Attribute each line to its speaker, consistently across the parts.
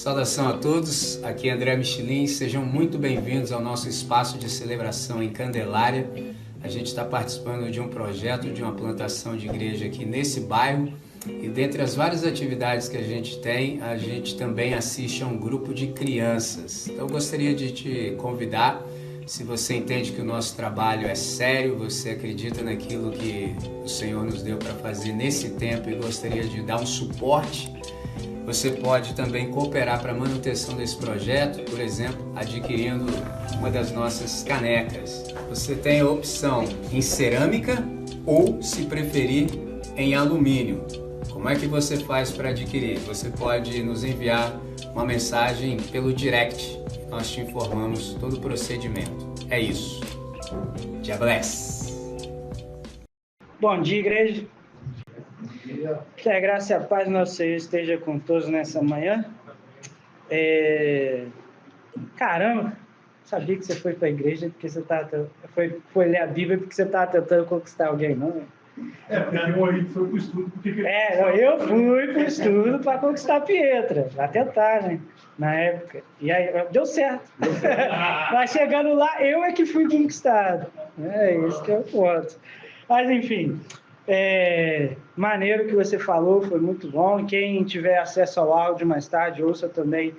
Speaker 1: Saudação a todos, aqui é André Michelin, sejam muito bem-vindos ao nosso espaço de celebração em Candelária. A gente está participando de um projeto de uma plantação de igreja aqui nesse bairro e dentre as várias atividades que a gente tem, a gente também assiste a um grupo de crianças. Então eu gostaria de te convidar, se você entende que o nosso trabalho é sério, você acredita naquilo que o Senhor nos deu para fazer nesse tempo e gostaria de dar um suporte, você pode também cooperar para a manutenção desse projeto, por exemplo, adquirindo uma das nossas canecas. Você tem a opção em cerâmica ou, se preferir, em alumínio. Como é que você faz para adquirir? Você pode nos enviar uma mensagem pelo direct. Nós te informamos todo o procedimento. É isso. God bless.
Speaker 2: Bom dia, igreja. Que a graça e a paz do nosso Senhor esteja com todos nessa manhã. Caramba, sabia que você foi para a igreja porque você foi ler a Bíblia porque você estava tentando conquistar alguém, não?
Speaker 3: Porque foi para o estudo.
Speaker 2: Eu fui para o estudo para conquistar a Pietra, para tentar, né? Na época. E aí, deu certo. Mas chegando lá, eu é que fui conquistado. Esse que é o ponto. Mas, enfim, maneiro que você falou, foi muito bom. Quem tiver acesso ao áudio mais tarde, ouça também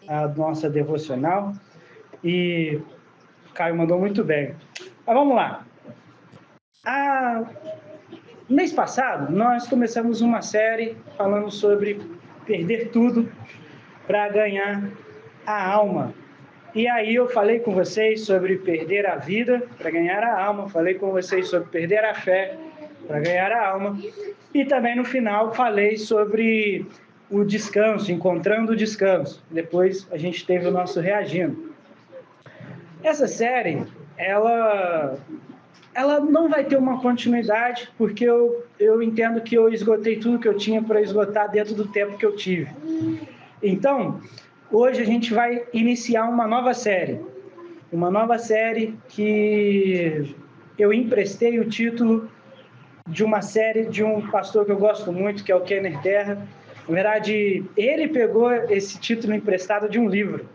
Speaker 2: a nossa devocional. E o Caio mandou muito bem. Mas vamos lá. Mês passado, nós começamos uma série falando sobre perder tudo para ganhar a alma. E aí eu falei com vocês sobre perder a vida para ganhar a alma, falei com vocês sobre perder a fé para ganhar a alma, e também no final falei sobre o descanso, encontrando o descanso. Depois a gente teve o nosso reagindo. Essa série, ela não vai ter uma continuidade, porque eu entendo que eu esgotei tudo que eu tinha para esgotar dentro do tempo que eu tive. Então, hoje a gente vai iniciar uma nova série que eu emprestei o título de uma série de um pastor que eu gosto muito, que é o Kenner Terra. Na verdade, ele pegou esse título emprestado de um livro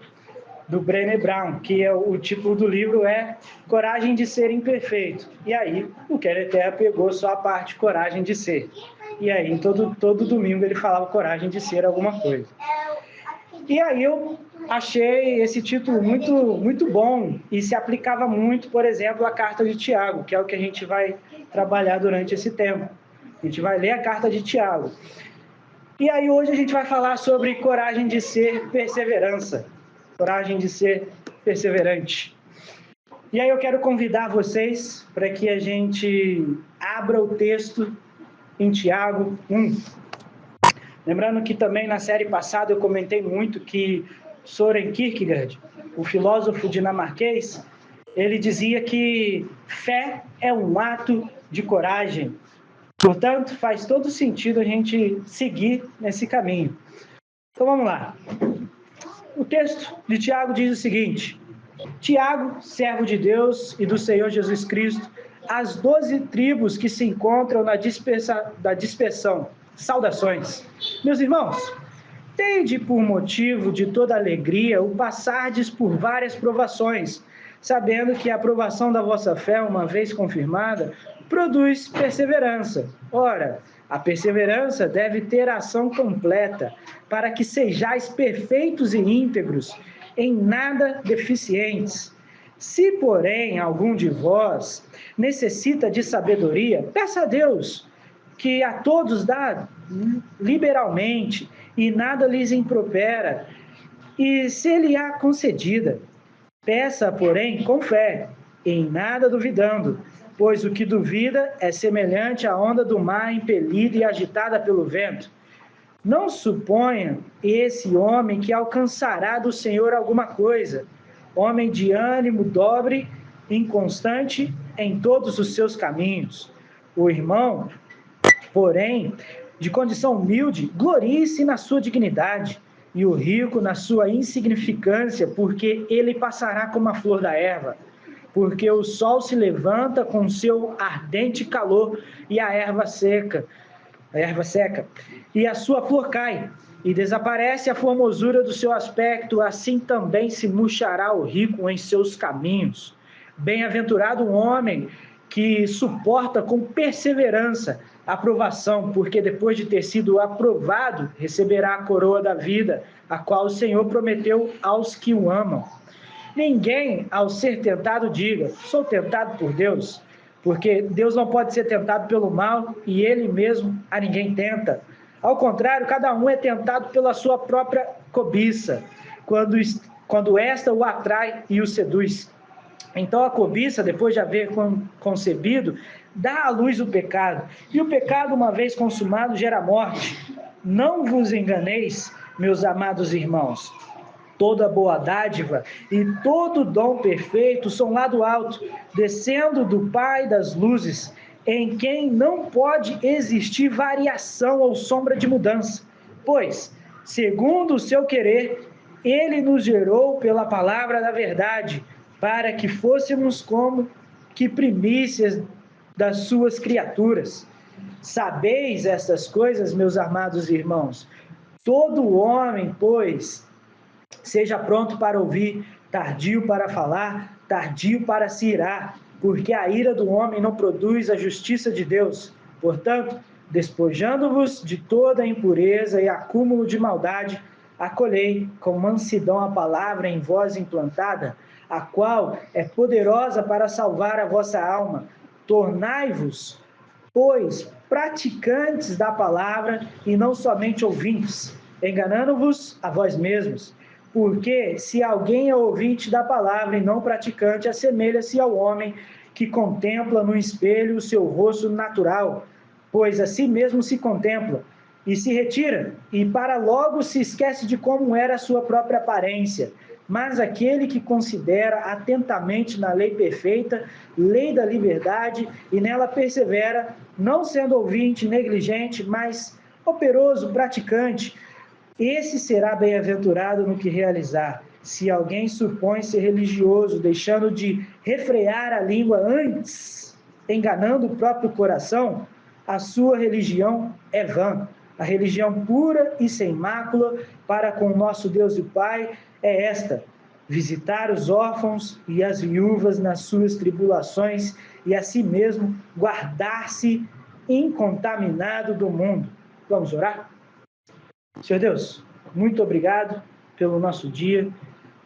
Speaker 2: do Brené Brown, que o título do livro é Coragem de Ser Imperfeito. E aí, o Kenner Terra pegou só a parte Coragem de Ser. E aí, todo domingo ele falava Coragem de Ser alguma coisa. E aí eu achei esse título muito, muito bom e se aplicava muito, por exemplo, à Carta de Tiago, que é o que a gente vai trabalhar durante esse tempo. A gente vai ler a Carta de Tiago. E aí hoje a gente vai falar sobre coragem de ser perseverança. Coragem de ser perseverante. E aí eu quero convidar vocês para que a gente abra o texto em Tiago 1. Lembrando que também na série passada eu comentei muito que Søren Kierkegaard, o filósofo dinamarquês, ele dizia que fé é um ato de coragem. Portanto, faz todo sentido a gente seguir nesse caminho. Então vamos lá. O texto de Tiago diz o seguinte: Tiago, servo de Deus e do Senhor Jesus Cristo, as 12 tribos que se encontram na dispersão. Saudações. Meus irmãos, tende por motivo de toda alegria o passardes por várias provações, sabendo que a aprovação da vossa fé, uma vez confirmada, produz perseverança. Ora, a perseverança deve ter ação completa, para que sejais perfeitos e íntegros, em nada deficientes. Se, porém, algum de vós necessita de sabedoria, peça a Deus, que a todos dá liberalmente e nada lhes impropera, e se lhe há concedida. Peça, porém, com fé, em nada duvidando, pois o que duvida é semelhante à onda do mar impelida e agitada pelo vento. Não suponha esse homem que alcançará do Senhor alguma coisa, homem de ânimo dobre, inconstante em todos os seus caminhos. O irmão, porém, de condição humilde, glorie-se na sua dignidade, e o rico na sua insignificância, porque ele passará como a flor da erva. Porque o sol se levanta com seu ardente calor, e a erva seca, e a sua flor cai, e desaparece a formosura do seu aspecto, assim também se murchará o rico em seus caminhos. Bem-aventurado o homem que suporta com perseverança a provação, porque depois de ter sido aprovado, receberá a coroa da vida, a qual o Senhor prometeu aos que o amam. Ninguém, ao ser tentado, diga: sou tentado por Deus, porque Deus não pode ser tentado pelo mal e Ele mesmo a ninguém tenta. Ao contrário, cada um é tentado pela sua própria cobiça, quando esta o atrai e o seduz. Então a cobiça, depois de haver concebido, dá à luz o pecado. E o pecado, uma vez consumado, gera morte. Não vos enganeis, meus amados irmãos. Toda boa dádiva e todo dom perfeito são lá do alto, descendo do Pai das luzes, em quem não pode existir variação ou sombra de mudança. Pois, segundo o seu querer, Ele nos gerou pela palavra da verdade, para que fôssemos como que primícias das suas criaturas. Sabeis estas coisas, meus amados irmãos? Todo homem, pois, seja pronto para ouvir, tardio para falar, tardio para se irar, porque a ira do homem não produz a justiça de Deus. Portanto, despojando-vos de toda impureza e acúmulo de maldade, acolhei com mansidão a palavra em vós implantada, a qual é poderosa para salvar a vossa alma. Tornai-vos, pois, praticantes da palavra e não somente ouvintes, enganando-vos a vós mesmos. Porque se alguém é ouvinte da palavra e não praticante, assemelha-se ao homem que contempla no espelho o seu rosto natural, pois a si mesmo se contempla e se retira, e para logo se esquece de como era a sua própria aparência. Mas aquele que considera atentamente na lei perfeita, lei da liberdade, e nela persevera, não sendo ouvinte negligente, mas operoso, praticante, esse será bem-aventurado no que realizar. Se alguém supõe ser religioso, deixando de refrear a língua antes, enganando o próprio coração, a sua religião é vã. A religião pura e sem mácula para com o nosso Deus e Pai é esta: visitar os órfãos e as viúvas nas suas tribulações e a si mesmo guardar-se incontaminado do mundo. Vamos orar? Senhor Deus, muito obrigado pelo nosso dia.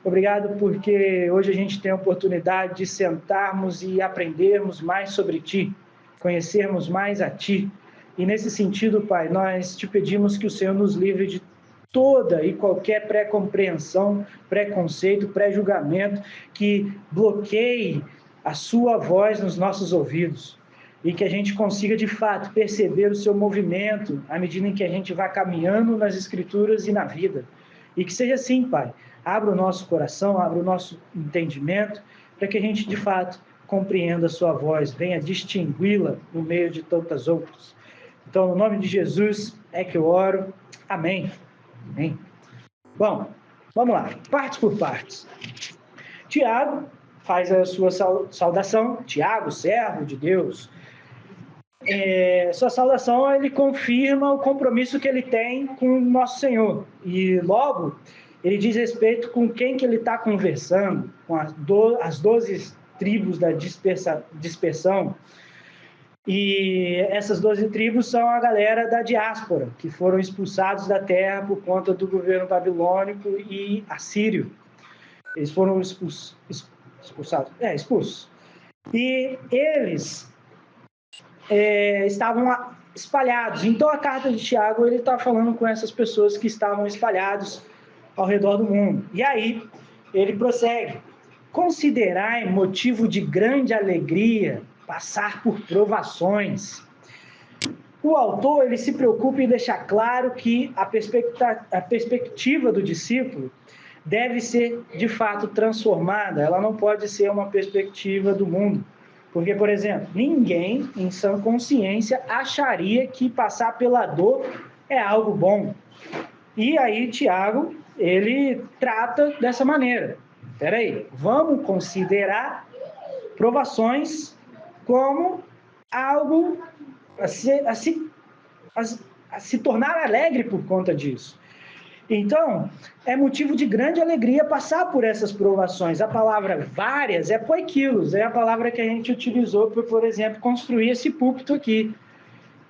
Speaker 2: Obrigado porque hoje a gente tem a oportunidade de sentarmos e aprendermos mais sobre Ti, conhecermos mais a Ti. E nesse sentido, Pai, nós te pedimos que o Senhor nos livre de toda e qualquer pré-compreensão, preconceito, pré-julgamento que bloqueie a Sua voz nos nossos ouvidos. E que a gente consiga, de fato, perceber o seu movimento à medida em que a gente vai caminhando nas Escrituras e na vida. E que seja assim, Pai. Abra o nosso coração, abra o nosso entendimento, para que a gente, de fato, compreenda a sua voz, venha distingui-la no meio de tantas outras. Então, no nome de Jesus é que eu oro. Amém. Amém. Bom, vamos lá, partes por partes. Tiago faz a sua saudação. Tiago, servo de Deus. Sua saudação, ele confirma o compromisso que ele tem com o nosso Senhor. E logo, ele diz respeito com quem que ele está conversando, com as 12 tribos da dispersão. E essas 12 tribos são a galera da diáspora, que foram expulsados da terra por conta do governo babilônico e assírio. Eles foram expulsos. E eles estavam espalhados. Então, a carta de Tiago, ele está falando com essas pessoas que estavam espalhados ao redor do mundo. E aí, ele prossegue. Considerai motivo de grande alegria passar por provações. O autor, ele se preocupa em deixar claro que a perspectiva do discípulo deve ser, de fato, transformada. Ela não pode ser uma perspectiva do mundo. Porque, por exemplo, ninguém em sã consciência acharia que passar pela dor é algo bom. E aí, Tiago, ele trata dessa maneira. Espera aí, vamos considerar provações como algo a se tornar alegre por conta disso. Então, é motivo de grande alegria passar por essas provações. A palavra várias é poiquilos, é a palavra que a gente utilizou para, por exemplo, construir esse púlpito aqui,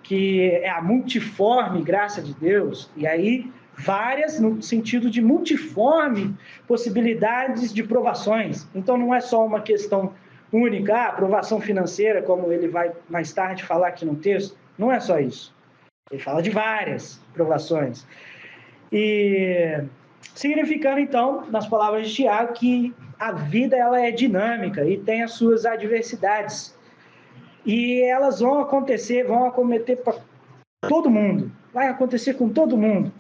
Speaker 2: que é a multiforme graça de Deus. E aí, várias no sentido de multiforme possibilidades de provações. Então, não é só uma questão única, provação financeira, como ele vai mais tarde falar aqui no texto. Não é só isso. Ele fala de várias provações. E significando, então, nas palavras de Tiago, que a vida ela é dinâmica e tem as suas adversidades. E elas vão acometer para todo mundo. Vai acontecer com todo mundo.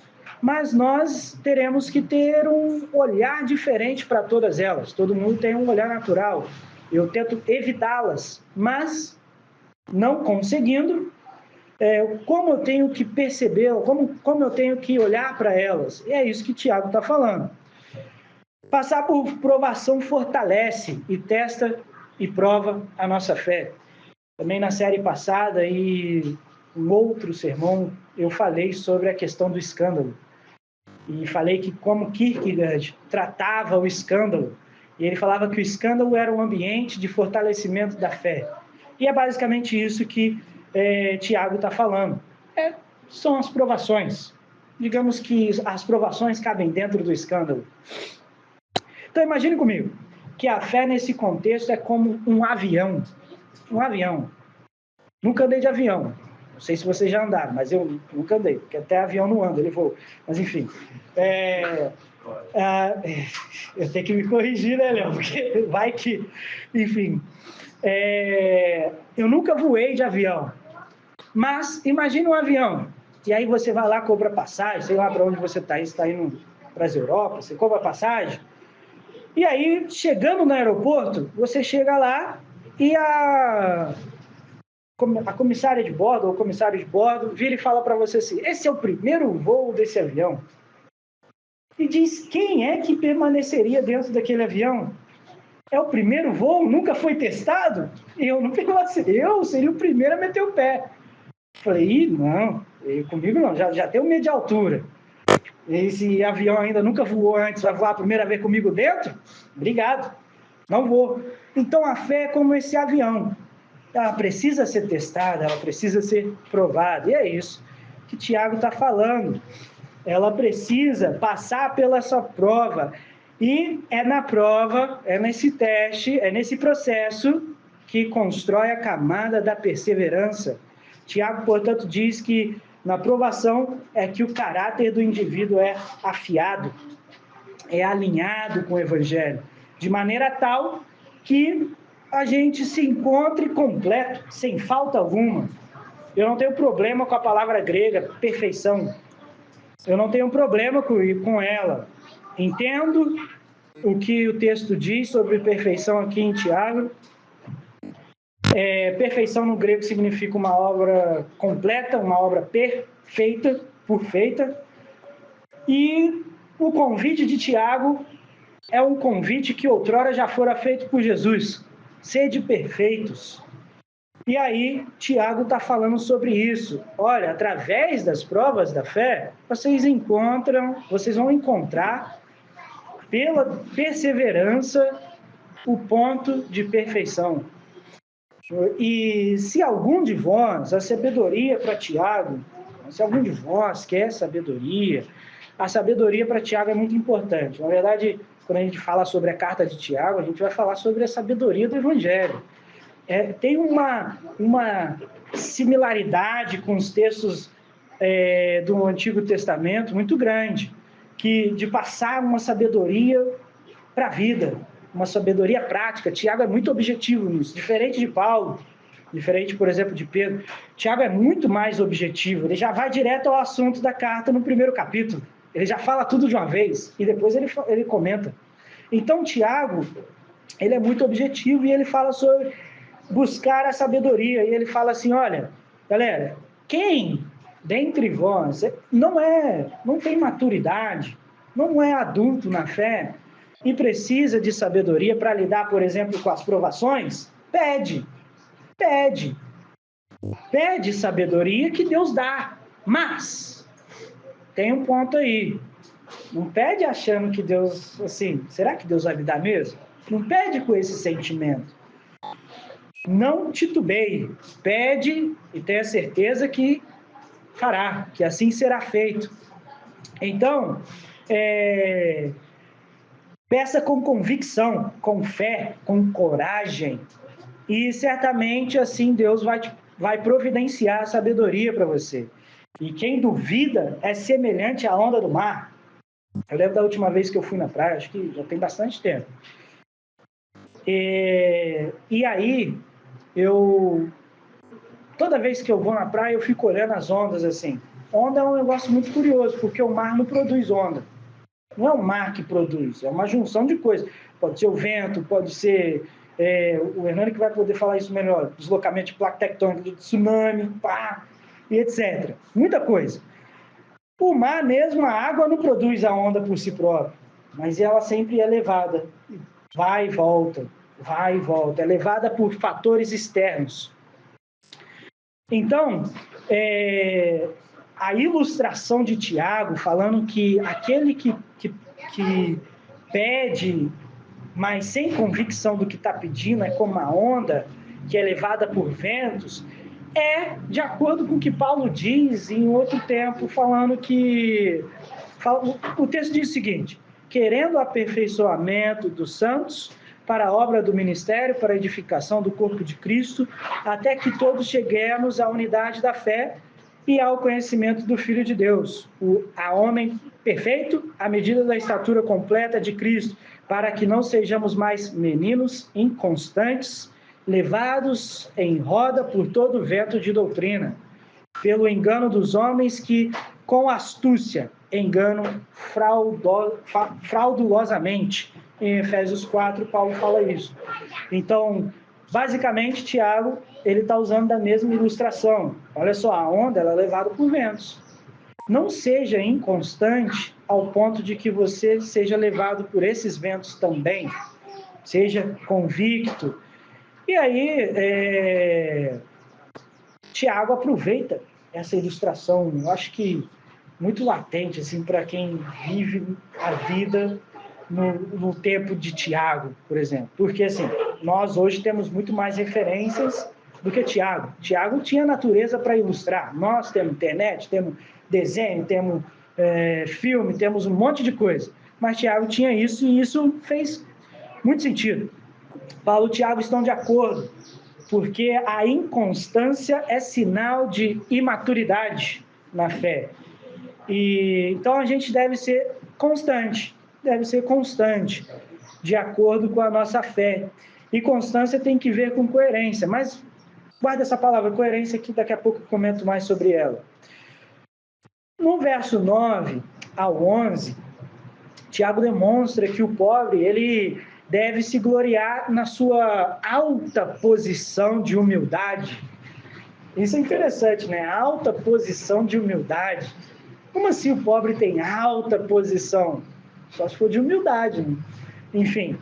Speaker 2: Mas nós teremos que ter um olhar diferente para todas elas. Todo mundo tem um olhar natural. Eu tento evitá-las, mas não conseguindo, como eu tenho que perceber, como eu tenho que olhar para elas. E é isso que Tiago está falando. Passar por provação fortalece e testa e prova a nossa fé. Também na série passada e em outro sermão, eu falei sobre a questão do escândalo. E falei que como Kierkegaard tratava o escândalo, e ele falava que o escândalo era um ambiente de fortalecimento da fé. E é basicamente isso que Tiago está falando. São as provações. Digamos que as provações cabem dentro do escândalo. Então imagine comigo que a fé nesse contexto é como um avião. Um avião. Nunca andei de avião. Não sei se vocês já andaram, mas eu nunca andei, porque até avião não anda, ele voa. Mas enfim. Eu tenho que me corrigir, né, Léo? Porque vai que... Enfim. Eu nunca voei de avião. Mas imagine um avião. E aí você vai lá, compra passagem, sei lá para onde você está. Você está indo para as Europa, você compra passagem. E aí, chegando no aeroporto, você chega lá e a comissária de bordo, ou o comissário de bordo, vira e fala para você assim: esse é o primeiro voo desse avião. E diz quem é que permaneceria dentro daquele avião. É o primeiro voo? Nunca foi testado? Eu não permaneceria. Eu seria o primeiro a meter o pé. Falei, não, comigo não, já tenho medo de altura. Esse avião ainda nunca voou antes, vai voar a primeira vez comigo dentro? Obrigado, não vou. Então a fé é como esse avião. Ela precisa ser testada, ela precisa ser provada. E é isso que Tiago está falando. Ela precisa passar pela sua prova. E é na prova, é nesse teste, é nesse processo que constrói a camada da perseverança. Tiago, portanto, diz que na provação é que o caráter do indivíduo é afiado, é alinhado com o Evangelho, de maneira tal que a gente se encontre completo, sem falta alguma. Eu não tenho problema com a palavra grega, perfeição. Eu não tenho problema com ela. Entendo o que o texto diz sobre perfeição aqui em Tiago. Perfeição no grego significa uma obra completa, uma obra perfeita, por feita. E o convite de Tiago é um convite que outrora já fora feito por Jesus. Sede perfeitos. E aí, Tiago está falando sobre isso. Olha, através das provas da fé, vocês vão encontrar, pela perseverança, o ponto de perfeição. E se algum de vós, a sabedoria para Tiago, se algum de vós quer sabedoria, a sabedoria para Tiago é muito importante. Na verdade, quando a gente fala sobre a carta de Tiago, a gente vai falar sobre a sabedoria do Evangelho. Tem uma similaridade com os textos do Antigo Testamento muito grande, de passar uma sabedoria para a vida, uma sabedoria prática. Tiago é muito objetivo nisso, diferente de Paulo, diferente, por exemplo, de Pedro. Tiago é muito mais objetivo, ele já vai direto ao assunto da carta no primeiro capítulo, ele já fala tudo de uma vez, e depois ele comenta. Então, Tiago, ele é muito objetivo, e ele fala sobre buscar a sabedoria, e ele fala assim, olha, galera, quem dentre vós não tem maturidade, não é adulto na fé, e precisa de sabedoria para lidar, por exemplo, com as provações, pede sabedoria que Deus dá, mas tem um ponto aí, Não pede achando que Deus, assim, será que Deus vai me dar mesmo? Não pede com esse sentimento. Não titubeie, pede e tenha certeza que fará, que assim será feito. Então, peça com convicção, com fé, com coragem, e certamente assim Deus vai providenciar a sabedoria para você. E quem duvida é semelhante à onda do mar. Eu lembro da última vez que eu fui na praia, acho que já tem bastante tempo. E aí, toda vez que eu vou na praia, eu fico olhando as ondas assim. Onda é um negócio muito curioso, porque o mar não produz onda. Não é o mar que produz, é uma junção de coisas. Pode ser o vento, pode ser... o Hernani que vai poder falar isso melhor. Deslocamento de placa tectônica, de tsunami, pá, e etc. Muita coisa. O mar mesmo, a água não produz a onda por si própria, mas ela sempre é levada. Vai e volta, vai e volta. É levada por fatores externos. Então, a ilustração de Tiago, falando que aquele que pede, mas sem convicção do que está pedindo, é como uma onda que é levada por ventos, é de acordo com o que Paulo diz em outro tempo, falando que... O texto diz o seguinte: querendo o aperfeiçoamento dos santos para a obra do ministério, para a edificação do corpo de Cristo, até que todos cheguemos à unidade da fé e ao conhecimento do Filho de Deus, a homem perfeito, à medida da estatura completa de Cristo, para que não sejamos mais meninos inconstantes, levados em roda por todo vento de doutrina, pelo engano dos homens que, com astúcia, enganam fraudulosamente. Em Efésios 4, Paulo fala isso. Então, basicamente, Tiago, ele está usando da mesma ilustração. Olha só, a onda ela é levada por ventos. Não seja inconstante ao ponto de que você seja levado por esses ventos também. Seja convicto. E aí, Tiago aproveita essa ilustração, eu acho que muito latente, assim, para quem vive a vida no tempo de Tiago, por exemplo. Porque, assim, nós hoje temos muito mais referências do que Tiago. Tiago tinha natureza para ilustrar. Nós temos internet, temos desenho, temos filme, temos um monte de coisa. Mas Tiago tinha isso e isso fez muito sentido. Paulo e Tiago estão de acordo, porque a inconstância é sinal de imaturidade na fé. Então a gente deve ser constante, de acordo com a nossa fé. E constância tem que ver com coerência, mas guarda essa palavra coerência que daqui a pouco eu comento mais sobre ela. No verso 9 ao 11, Tiago demonstra que o pobre, ele deve se gloriar na sua alta posição de humildade. Isso é interessante, né? Alta posição de humildade. Como assim o pobre tem alta posição? Só se for de humildade, né? Enfim.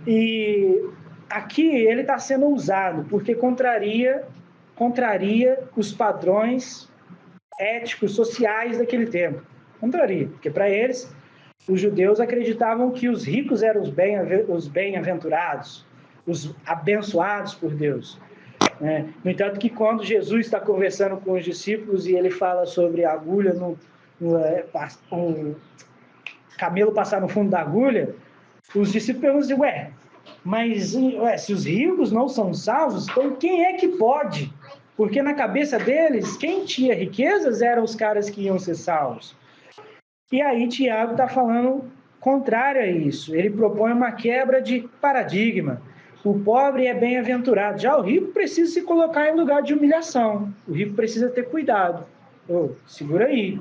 Speaker 2: E aqui ele está sendo usado porque contraria os padrões éticos, sociais daquele tempo. Contraria, porque para eles, os judeus acreditavam que os ricos eram os bem-aventurados, os abençoados por Deus. No entanto, que quando Jesus está conversando com os discípulos e ele fala sobre a agulha, o camelo passar no fundo da agulha, os discípulos perguntam assim, se os ricos não são salvos, então quem é que pode? Porque na cabeça deles, quem tinha riquezas eram os caras que iam ser salvos. E aí Tiago está falando contrário a isso. Ele propõe uma quebra de paradigma. O pobre é bem-aventurado. Já o rico precisa se colocar em lugar de humilhação. O rico precisa ter cuidado. Segura aí.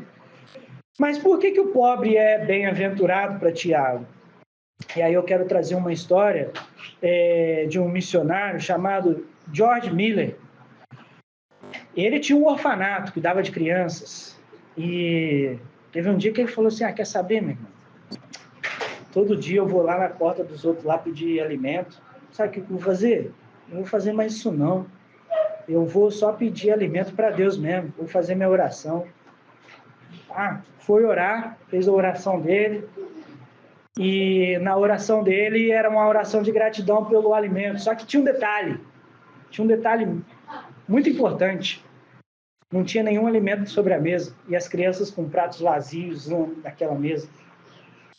Speaker 2: Mas por que o pobre é bem-aventurado para Tiago? E aí eu quero trazer uma história de um missionário chamado George Miller. Ele tinha um orfanato, cuidava de crianças. E teve um dia que ele falou assim, quer saber, meu irmão? Todo dia eu vou lá na porta dos outros lá pedir alimento. Sabe o que eu vou fazer? Eu não vou fazer mais isso não. Eu vou só pedir alimento para Deus mesmo. Vou fazer minha oração. Foi orar, fez a oração dele, e na oração dele era uma oração de gratidão pelo alimento, só que tinha um detalhe muito importante, não tinha nenhum alimento sobre a mesa, e as crianças com pratos vazios naquela mesa.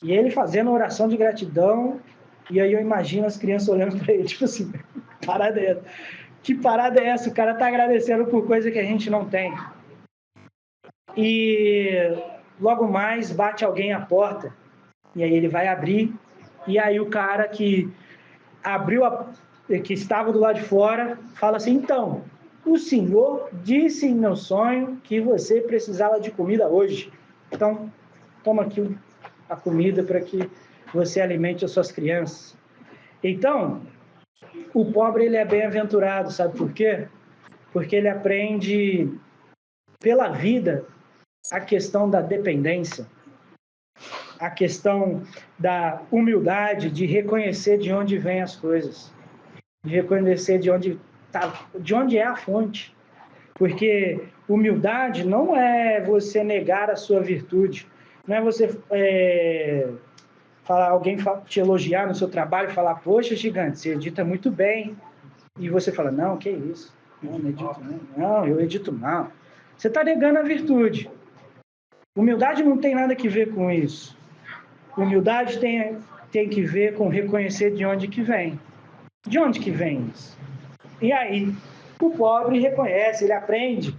Speaker 2: E ele fazendo a oração de gratidão, e aí eu imagino as crianças olhando para ele, tipo assim, parada é essa? Que parada é essa? O cara está agradecendo por coisa que a gente não tem. E logo mais bate alguém à porta, e aí ele vai abrir, e aí o cara que abriu, que estava do lado de fora, fala assim: então, o senhor disse em meu sonho que você precisava de comida hoje. Então, toma aqui a comida para que você alimente as suas crianças. Então, o pobre ele é bem-aventurado, sabe por quê? Porque ele aprende pela vida a questão da dependência, a questão da humildade, de reconhecer de onde vêm as coisas, de reconhecer de onde é a fonte. Porque humildade não é você negar a sua virtude, não é você alguém te elogiar no seu trabalho e falar: poxa, gigante, você edita muito bem. E você fala: não, que isso? Não edito não, eu edito mal. Você está negando a virtude. Humildade não tem nada que ver com isso. Humildade tem que ver com reconhecer de onde que vem. De onde que vem isso? E aí, o pobre reconhece, ele aprende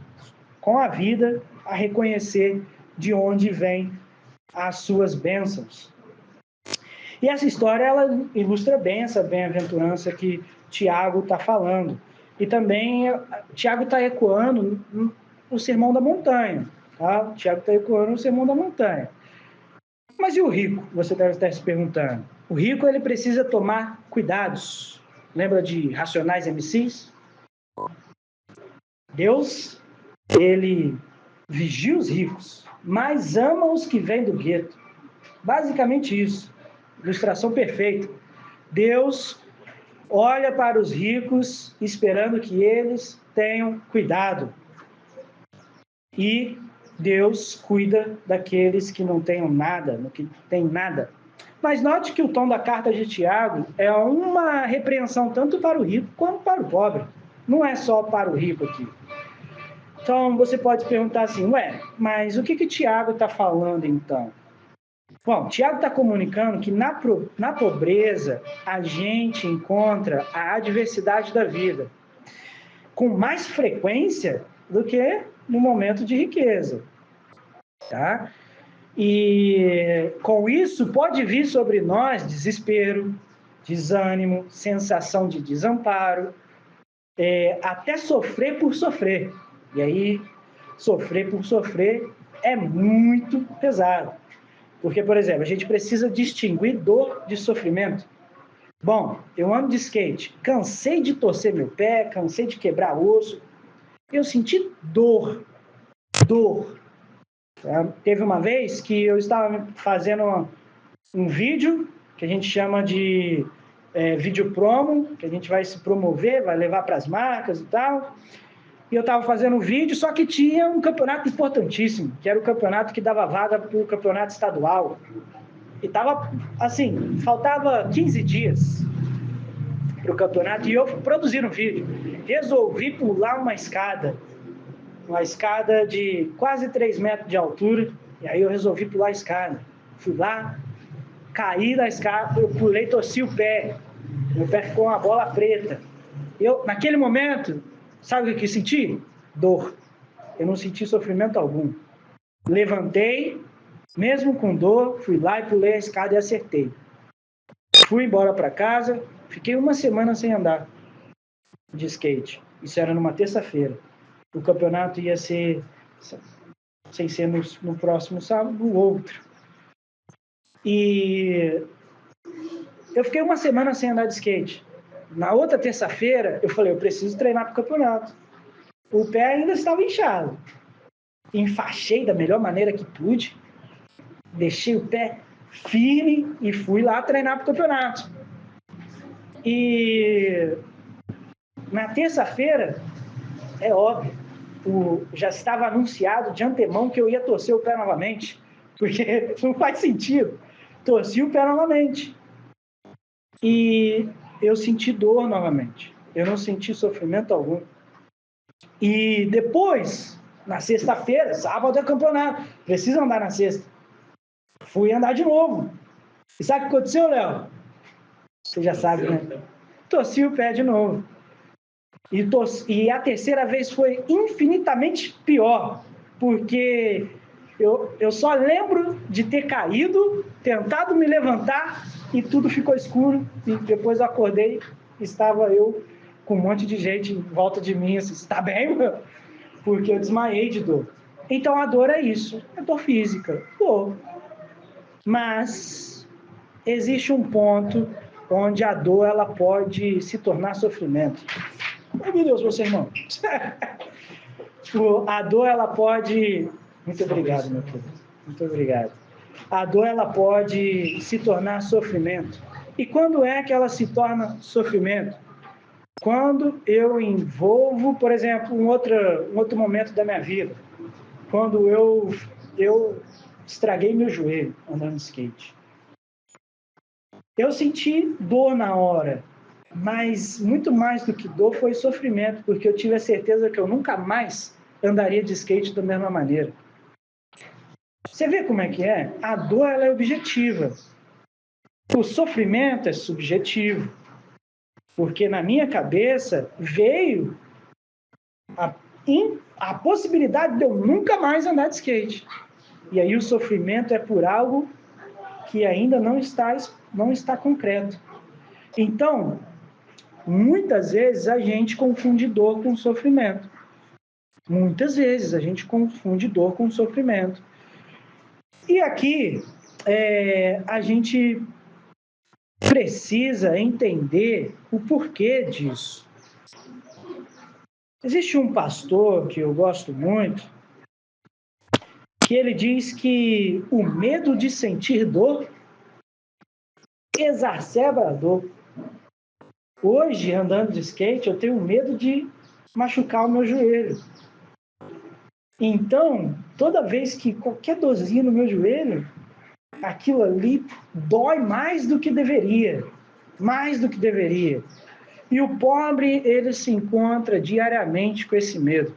Speaker 2: com a vida a reconhecer de onde vem as suas bênçãos. E essa história, ela ilustra bem essa bem-aventurança que Tiago está falando. E também, Tiago está ecoando o Sermão da Montanha. Tá? Tiago está ecoando o Sermão da Montanha. Mas e o rico? Você deve estar se perguntando. O rico, ele precisa tomar cuidados. Lembra de Racionais MCs? Deus, ele vigia os ricos, mas ama os que vêm do gueto. Basicamente isso. Ilustração perfeita. Deus olha para os ricos esperando que eles tenham cuidado. E Deus cuida daqueles que não tenham nada, no que tem nada. Mas note que o tom da carta de Tiago é uma repreensão tanto para o rico quanto para o pobre. Não é só para o rico aqui. Então, você pode perguntar assim: mas o que Tiago está falando então? Bom, Tiago está comunicando que na pobreza a gente encontra a adversidade da vida com mais frequência do que no momento de riqueza. Tá? E com isso pode vir sobre nós desespero, desânimo, sensação de desamparo, até sofrer por sofrer. E aí, sofrer por sofrer é muito pesado. Porque, por exemplo, a gente precisa distinguir dor de sofrimento. Bom, eu ando de skate, cansei de torcer meu pé, cansei de quebrar osso, eu senti dor. Teve uma vez que eu estava fazendo um vídeo, que a gente chama de vídeo promo, que a gente vai se promover, vai levar para as marcas e tal. E eu estava fazendo um vídeo, só que tinha um campeonato importantíssimo, que era o campeonato que dava vaga para o campeonato estadual. E estava, assim, faltava 15 dias para o campeonato, e eu produzi um vídeo. Resolvi pular uma escada de quase 3 metros de altura, e aí eu resolvi pular a escada. Fui lá, caí da escada, eu pulei, torci o pé. Meu pé ficou uma bola preta. Naquele momento, sabe o que eu senti? Dor. Eu não senti sofrimento algum. Levantei, mesmo com dor, fui lá e pulei a escada e acertei. Fui embora para casa, fiquei uma semana sem andar de skate. Isso era numa terça-feira. O campeonato ia ser, sem ser no próximo sábado, no outro. E eu fiquei uma semana sem andar de skate. Na outra terça-feira, eu falei: eu preciso treinar para o campeonato. O pé ainda estava inchado. Enfaixei da melhor maneira que pude, deixei o pé firme e fui lá treinar para o campeonato. E na terça-feira, é óbvio, já estava anunciado de antemão que eu ia torcer o pé novamente, porque não faz sentido. Torci o pé novamente. E eu senti dor novamente. Eu não senti sofrimento algum. E depois, na sexta-feira, sábado é campeonato, precisa andar na sexta. Fui andar de novo. E sabe o que aconteceu, Léo? Você já sabe, né? Torci o pé de novo. E a terceira vez foi infinitamente pior, porque eu só lembro de ter caído, tentado me levantar e tudo ficou escuro. E depois eu acordei, estava eu com um monte de gente em volta de mim, assim, você tá bem, meu? Porque eu desmaiei de dor. Então a dor é isso, é dor física, dor. Mas existe um ponto onde a dor ela pode se tornar sofrimento. Oh, meu Deus, você, irmão. A dor, ela pode... Muito obrigado, meu querido. Muito obrigado. A dor, ela pode se tornar sofrimento. E quando é que ela se torna sofrimento? Quando eu envolvo, por exemplo, um outro momento da minha vida. Quando eu estraguei meu joelho andando de skate. Eu senti dor na hora, mas muito mais do que dor foi sofrimento, porque eu tive a certeza que eu nunca mais andaria de skate da mesma maneira. Você vê como é que é? A dor ela é objetiva. O sofrimento é subjetivo. Porque na minha cabeça veio a possibilidade de eu nunca mais andar de skate. E aí o sofrimento é por algo que ainda não está concreto. Então, muitas vezes a gente confunde dor com sofrimento. Muitas vezes a gente confunde dor com sofrimento. E aqui a gente precisa entender o porquê disso. Existe um pastor que eu gosto muito, que ele diz que o medo de sentir dor exacerba a dor. Hoje, andando de skate, eu tenho medo de machucar o meu joelho. Então, toda vez que qualquer dorzinha no meu joelho, aquilo ali dói mais do que deveria. Mais do que deveria. E o pobre, ele se encontra diariamente com esse medo.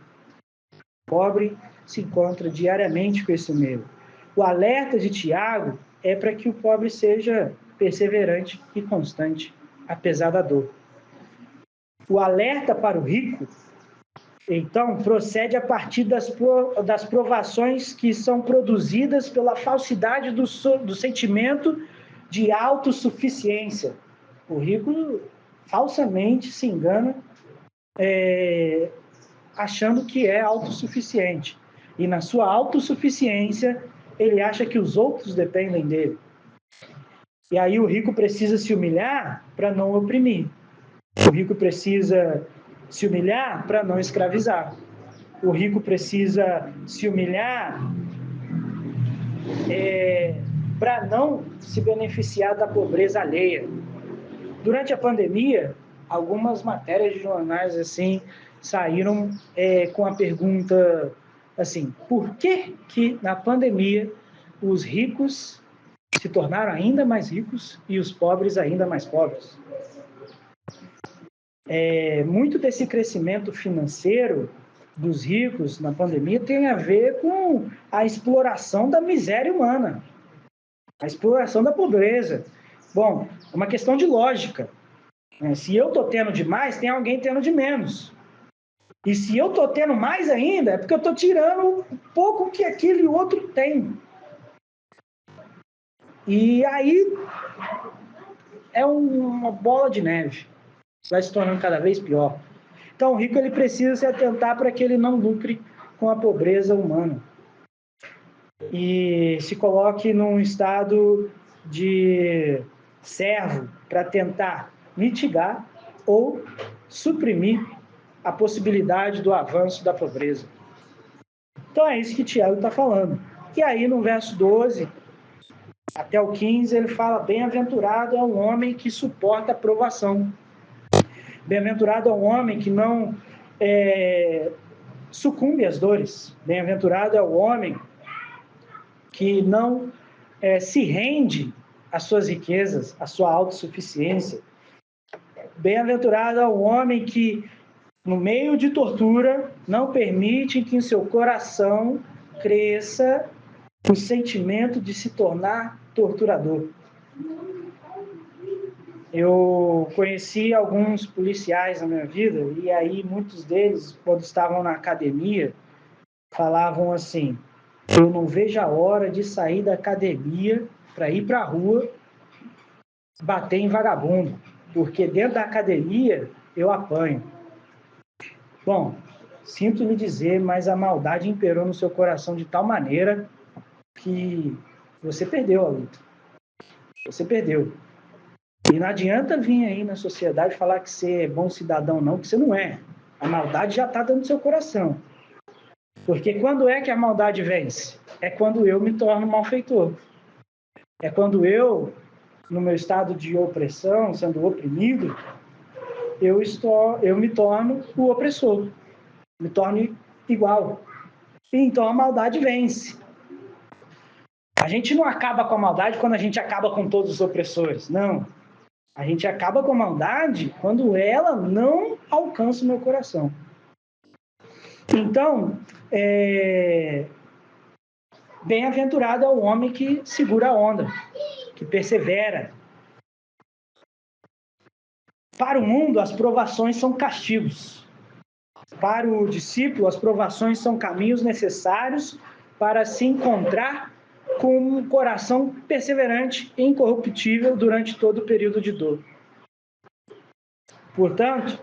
Speaker 2: O pobre se encontra diariamente com esse medo. O alerta de Tiago é para que o pobre seja perseverante e constante, apesar da dor. O alerta para o rico, então, procede a partir das provações que são produzidas pela falsidade do sentimento de autossuficiência. O rico falsamente se engana achando que é autossuficiente. E na sua autossuficiência, ele acha que os outros dependem dele. E aí o rico precisa se humilhar para não oprimir. O rico precisa se humilhar para não escravizar. O rico precisa se humilhar para não se beneficiar da pobreza alheia. Durante a pandemia, algumas matérias de jornais assim saíram com a pergunta assim: por que na pandemia os ricos se tornaram ainda mais ricos e os pobres ainda mais pobres? Muito desse crescimento financeiro dos ricos na pandemia tem a ver com a exploração da miséria humana, a exploração da pobreza. Bom, é uma questão de lógica. Se eu estou tendo demais, tem alguém tendo de menos. E se eu estou tendo mais ainda, é porque eu estou tirando um pouco que aquele outro tem. E aí é uma bola de neve. Vai se tornando cada vez pior. Então, o rico ele precisa se atentar para que ele não lucre com a pobreza humana. E se coloque num estado de servo para tentar mitigar ou suprimir a possibilidade do avanço da pobreza. Então, é isso que Tiago está falando. E aí, no verso 12 até o 15, ele fala: bem-aventurado é o homem que suporta a provação. Bem-aventurado é o homem que não sucumbe às dores. Bem-aventurado é o homem que não se rende às suas riquezas, à sua autossuficiência. Bem-aventurado é o homem que, no meio de tortura, não permite que em seu coração cresça o sentimento de se tornar torturador. Eu conheci alguns policiais na minha vida, e aí muitos deles, quando estavam na academia, falavam assim: eu não vejo a hora de sair da academia para ir para a rua bater em vagabundo, porque dentro da academia eu apanho. Bom, sinto lhe dizer, mas a maldade imperou no seu coração de tal maneira que você perdeu a luta. Você perdeu. E não adianta vir aí na sociedade falar que você é bom cidadão, não, que você não é. A maldade já está dentro do seu coração. Porque quando é que a maldade vence? É quando eu me torno malfeitor. É quando eu, no meu estado de opressão, sendo oprimido, eu me torno o opressor. Me torno igual. E então a maldade vence. A gente não acaba com a maldade quando a gente acaba com todos os opressores. Não. A gente acaba com a maldade quando ela não alcança o meu coração. Então, bem-aventurado é o homem que segura a onda, que persevera. Para o mundo, as provações são castigos. Para o discípulo, as provações são caminhos necessários para se encontrar com um coração perseverante e incorruptível durante todo o período de dor. Portanto,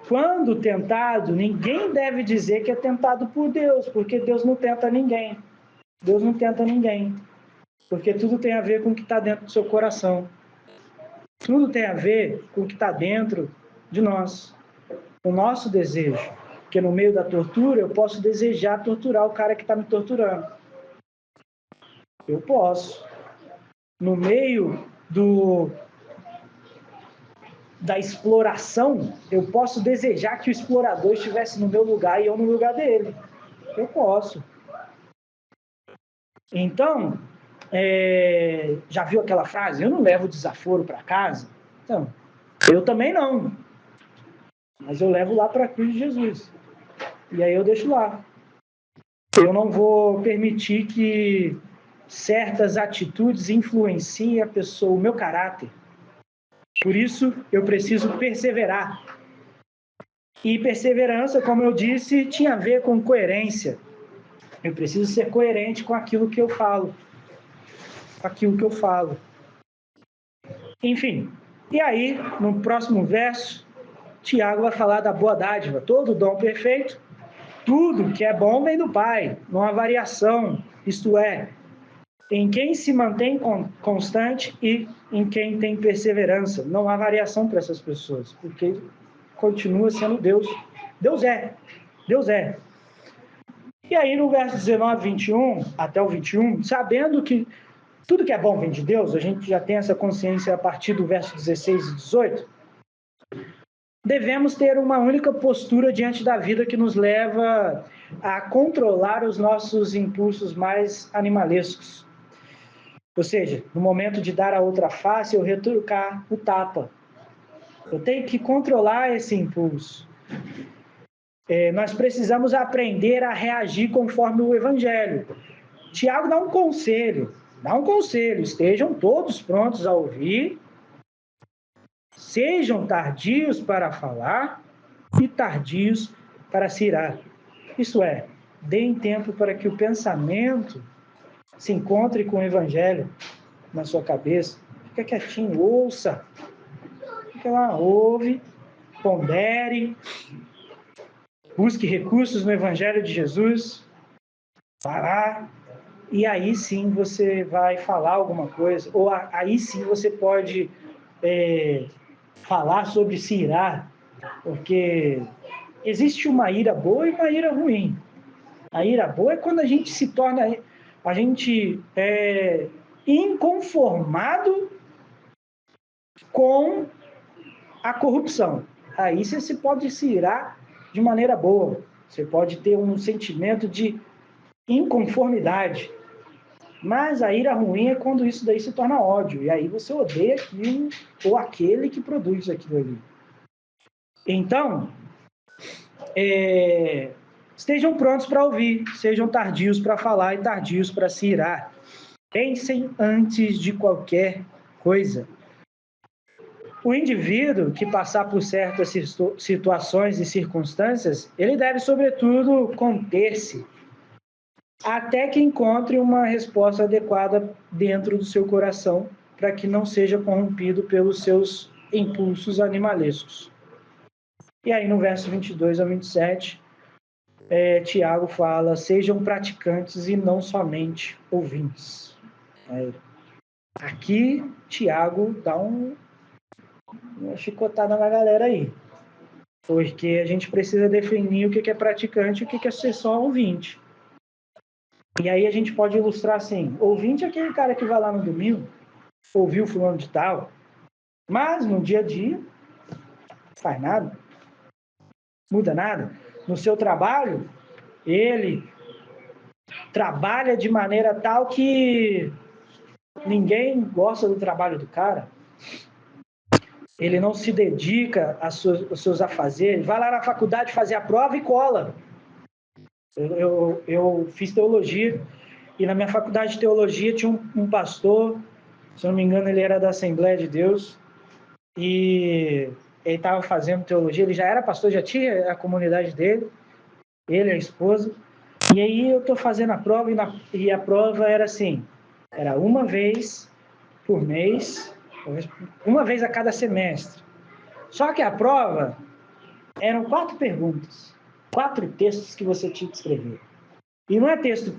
Speaker 2: quando tentado, ninguém deve dizer que é tentado por Deus, porque Deus não tenta ninguém. Deus não tenta ninguém, porque tudo tem a ver com o que está dentro do seu coração. Tudo tem a ver com o que está dentro de nós, o nosso desejo. Porque no meio da tortura, eu posso desejar torturar o cara que está me torturando. Eu posso. No meio da exploração, eu posso desejar que o explorador estivesse no meu lugar e eu no lugar dele. Eu posso. Então, já viu aquela frase? Eu não levo desaforo para casa. Então, eu também não. Mas eu levo lá para a cruz de Jesus. E aí eu deixo lá. Eu não vou permitir que certas atitudes influenciem a pessoa, o meu caráter. Por isso, eu preciso perseverar. E perseverança, como eu disse, tinha a ver com coerência. Eu preciso ser coerente com aquilo que eu falo. Com aquilo que eu falo. Enfim, e aí, no próximo verso, Tiago vai falar da boa dádiva. Todo dom perfeito, tudo que é bom vem do Pai. Não há variação, isto é, em quem se mantém constante e em quem tem perseverança. Não há variação para essas pessoas, porque continua sendo Deus. Deus é. Deus é. E aí, no verso 19, 21, até o 21, sabendo que tudo que é bom vem de Deus, a gente já tem essa consciência a partir do verso 16 e 18, devemos ter uma única postura diante da vida que nos leva a controlar os nossos impulsos mais animalescos. Ou seja, no momento de dar a outra face, eu retrucar o tapa. Eu tenho que controlar esse impulso. Nós precisamos aprender a reagir conforme o Evangelho. Tiago dá um conselho, estejam todos prontos a ouvir, sejam tardios para falar e tardios para se irar. Isso é, deem tempo para que o pensamento se encontre com o Evangelho na sua cabeça. Fica quietinho, ouça. Fica lá, ouve, pondere, busque recursos no Evangelho de Jesus, vá lá, e aí sim você vai falar alguma coisa, ou aí sim você pode falar sobre se irar, porque existe uma ira boa e uma ira ruim. A ira boa é quando a gente se torna, a gente é inconformado com a corrupção. Aí você pode se irar de maneira boa. Você pode ter um sentimento de inconformidade. Mas a ira ruim é quando isso daí se torna ódio. E aí você odeia aquilo ou aquele que produz aquilo ali. Então, estejam prontos para ouvir, sejam tardios para falar e tardios para se irar. Pensem antes de qualquer coisa. O indivíduo que passar por certas situações e circunstâncias, ele deve, sobretudo, conter-se até que encontre uma resposta adequada dentro do seu coração, para que não seja corrompido pelos seus impulsos animalescos. E aí, no verso 22 a 27, Tiago fala: sejam praticantes e não somente ouvintes. Aqui, Tiago dá uma chicotada na galera aí, porque a gente precisa definir o que é praticante e o que é ser só ouvinte. E aí a gente pode ilustrar assim: ouvinte é aquele cara que vai lá no domingo, ouviu fulano de tal, mas no dia a dia não faz nada, muda nada. No seu trabalho, ele trabalha de maneira tal que ninguém gosta do trabalho do cara. Ele não se dedica aos seus afazeres. Vai lá na faculdade fazer a prova e cola. Eu fiz teologia e na minha faculdade de teologia tinha um pastor, se não me engano ele era da Assembleia de Deus, e ele estava fazendo teologia, ele já era pastor, já tinha a comunidade dele, ele e a esposa, e aí eu estou fazendo a prova e a prova era assim, era uma vez por mês, uma vez a cada semestre. Só que a prova eram 4 perguntas, 4 textos que você tinha que escrever. E não é texto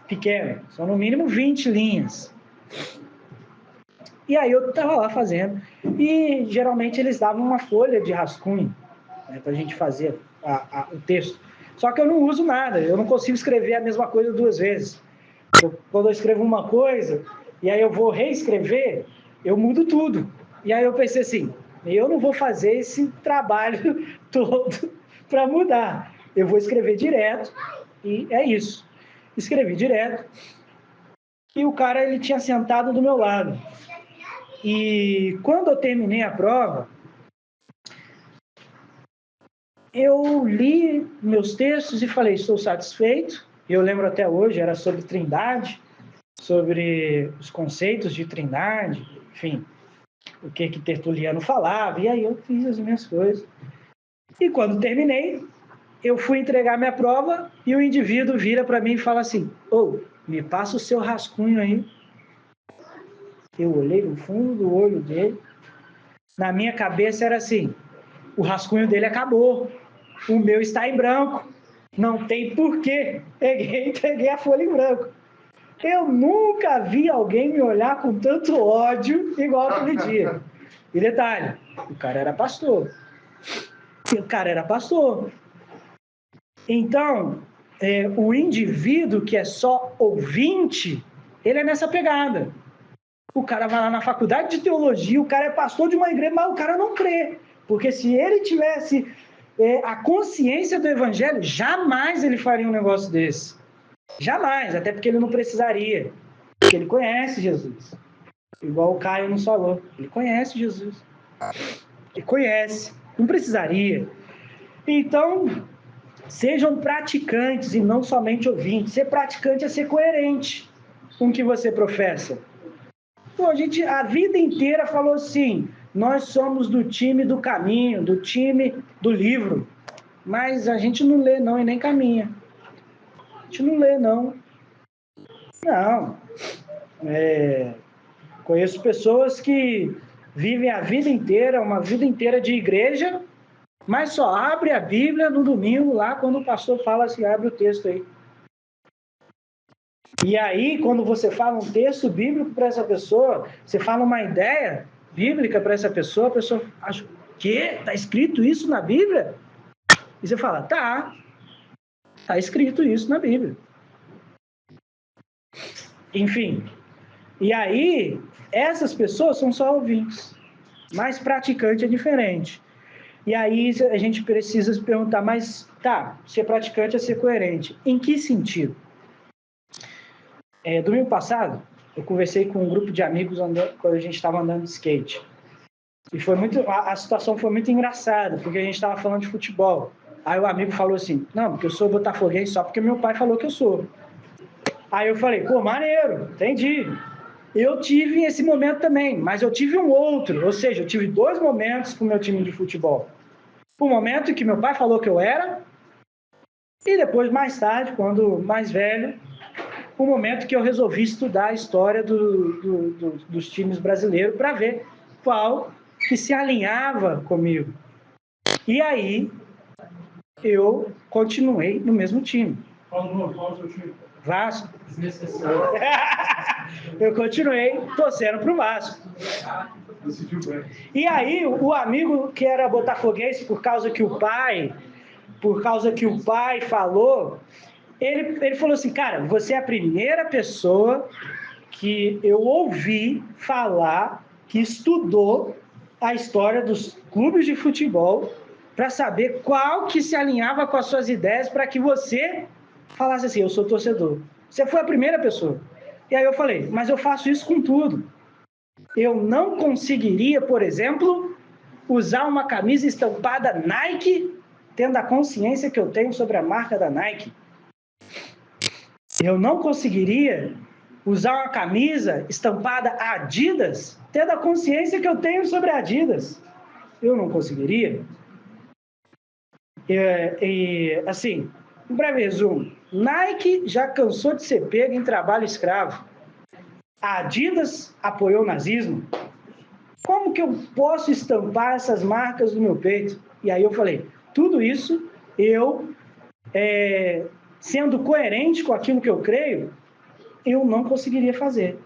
Speaker 2: pequeno, são no mínimo 20 linhas. E aí eu estava lá fazendo, e geralmente eles davam uma folha de rascunho, né, para a gente fazer o texto. Só que eu não uso nada, eu não consigo escrever a mesma coisa 2 vezes. Quando eu escrevo uma coisa, e aí eu vou reescrever, eu mudo tudo. E aí eu pensei assim, eu não vou fazer esse trabalho todo para mudar. Eu vou escrever direto, e é isso. Escrevi direto, e o cara ele tinha sentado do meu lado. E quando eu terminei a prova, eu li meus textos e falei, estou satisfeito. Eu lembro até hoje, era sobre Trindade, sobre os conceitos de Trindade, enfim, o que Tertuliano falava, e aí eu fiz as minhas coisas. E quando terminei, eu fui entregar minha prova e o indivíduo vira para mim e fala assim, me passa o seu rascunho aí. Eu olhei no fundo do olho dele, na minha cabeça era assim, o rascunho dele acabou, o meu está em branco, não tem porquê. Entreguei a folha em branco. Eu nunca vi alguém me olhar com tanto ódio igual aquele dia. E detalhe, o cara era pastor. Então, o indivíduo que é só ouvinte, ele é nessa pegada. O cara vai lá na faculdade de teologia, o cara é pastor de uma igreja, mas o cara não crê. Porque se ele tivesse a consciência do evangelho, jamais ele faria um negócio desse. Jamais, até porque ele não precisaria. Porque ele conhece Jesus. Igual o Caio nos falou. Ele conhece Jesus. Ele conhece. Não precisaria. Então, sejam praticantes e não somente ouvintes. Ser praticante é ser coerente com o que você professa. Pô, a vida inteira falou assim, nós somos do time do caminho, do time do livro. Mas a gente não lê não e nem caminha. A gente não lê não. Não. Conheço pessoas que vivem a vida inteira, uma vida inteira de igreja, mas só abre a Bíblia no domingo, lá quando o pastor fala assim, abre o texto aí. E aí, quando você fala um texto bíblico para essa pessoa, você fala uma ideia bíblica para essa pessoa, a pessoa acha, o quê? Está escrito isso na Bíblia? E você fala, tá escrito isso na Bíblia. Enfim, e aí, essas pessoas são só ouvintes, mas praticante é diferente. E aí a gente precisa se perguntar, mas tá, ser praticante é ser coerente. Em que sentido? Domingo passado, eu conversei com um grupo de amigos quando a gente estava andando de skate. E a situação foi muito engraçada, porque a gente estava falando de futebol. Aí o amigo falou assim, não, porque eu sou botafoguense só porque meu pai falou que eu sou. Aí eu falei, pô, maneiro, entendi. Eu tive esse momento também, mas eu tive um outro, ou seja, eu tive 2 momentos com o meu time de futebol. O momento em que meu pai falou que eu era, e depois, mais tarde, quando mais velho, o momento que eu resolvi estudar a história dos times brasileiros para ver qual que se alinhava comigo. E aí, eu continuei no mesmo time.
Speaker 3: Fala o seu time.
Speaker 2: Vasco. Eu continuei torcendo pro Vasco.
Speaker 3: Decidiu bem.
Speaker 2: E aí, o amigo que era botafoguense por causa que o pai falou, ele falou assim, cara, você é a primeira pessoa que eu ouvi falar que estudou a história dos clubes de futebol para saber qual que se alinhava com as suas ideias para que você falasse assim, eu sou torcedor. Você foi a primeira pessoa. E aí eu falei, mas eu faço isso com tudo. Eu não conseguiria, por exemplo, usar uma camisa estampada Nike, tendo a consciência que eu tenho sobre a marca da Nike. Eu não conseguiria usar uma camisa estampada Adidas, tendo a consciência que eu tenho sobre a Adidas. Eu não conseguiria. Assim, um breve resumo. Nike já cansou de ser pega em trabalho escravo. A Adidas apoiou o nazismo. Como que eu posso estampar essas marcas no meu peito? E aí eu falei, tudo isso eu, sendo coerente com aquilo que eu creio, eu não conseguiria fazer.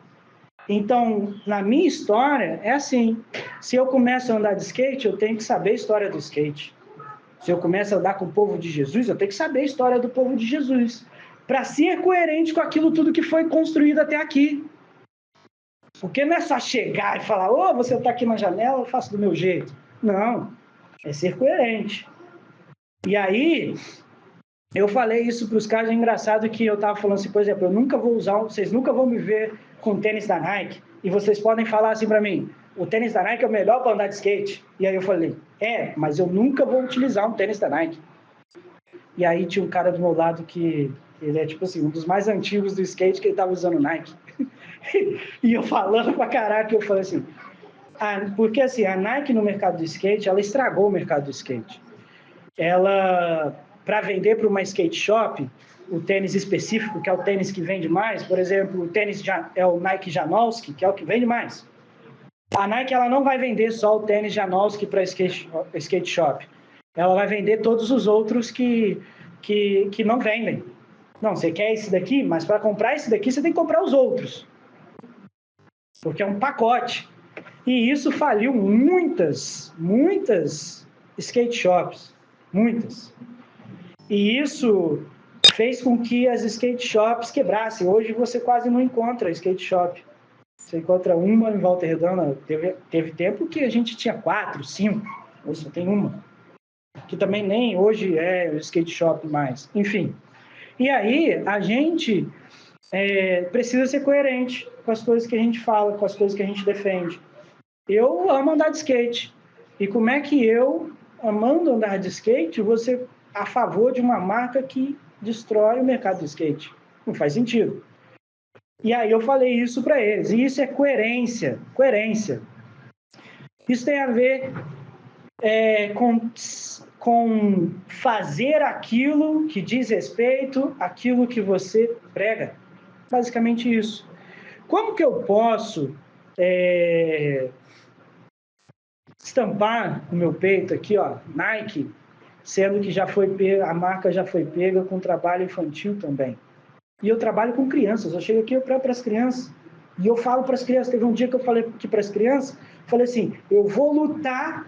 Speaker 2: Então, na minha história, é assim. Se eu começo a andar de skate, eu tenho que saber a história do skate. Se eu começo a andar com o povo de Jesus, eu tenho que saber a história do povo de Jesus. Para ser coerente com aquilo tudo que foi construído até aqui. Porque não é só chegar e falar, você está aqui na janela, eu faço do meu jeito. Não, é ser coerente. E aí, eu falei isso para os caras, é engraçado que eu estava falando assim, por exemplo, vocês nunca vão me ver com tênis da Nike, e vocês podem falar assim para mim, o tênis da Nike é o melhor para andar de skate. E aí eu falei, mas eu nunca vou utilizar um tênis da Nike. E aí tinha um cara do meu lado que ele é tipo assim, um dos mais antigos do skate, que ele estava usando Nike. E eu falando pra caraca, eu falei assim, porque assim, a Nike no mercado do skate, ela estragou o mercado do skate. Ela, para vender para uma skate shop, o tênis específico, que é o tênis que vende mais, por exemplo, o tênis é o Nike Janowski, que é o que vende mais. A Nike, ela não vai vender só o tênis Janowski para skate shop. Ela vai vender todos os outros que não vendem. Não, você quer esse daqui, mas para comprar esse daqui, você tem que comprar os outros. Porque é um pacote. E isso faliu muitas skate shops. Muitas. E isso fez com que as skate shops quebrassem. Hoje você quase não encontra skate shop. Você encontra uma em Volta Redonda. Teve tempo que a gente tinha 4, 5. Hoje só tem uma. Que também nem hoje é skate shop mais. Enfim. E aí a gente precisa ser coerente com as coisas que a gente fala, com as coisas que a gente defende. Eu amo andar de skate. E como é que eu, amando andar de skate, vou ser a favor de uma marca que destrói o mercado do skate? Não faz sentido. E aí eu falei isso para eles. E isso é coerência. Coerência. Isso tem a ver com fazer aquilo que diz respeito àquilo que você prega. Basicamente isso. Como que eu posso estampar no meu peito aqui, ó, Nike, sendo que a marca já foi pega com trabalho infantil também? E eu trabalho com crianças, eu chego aqui para as crianças, e eu falo para as crianças, teve um dia que eu falei aqui para as crianças, falei assim, eu vou lutar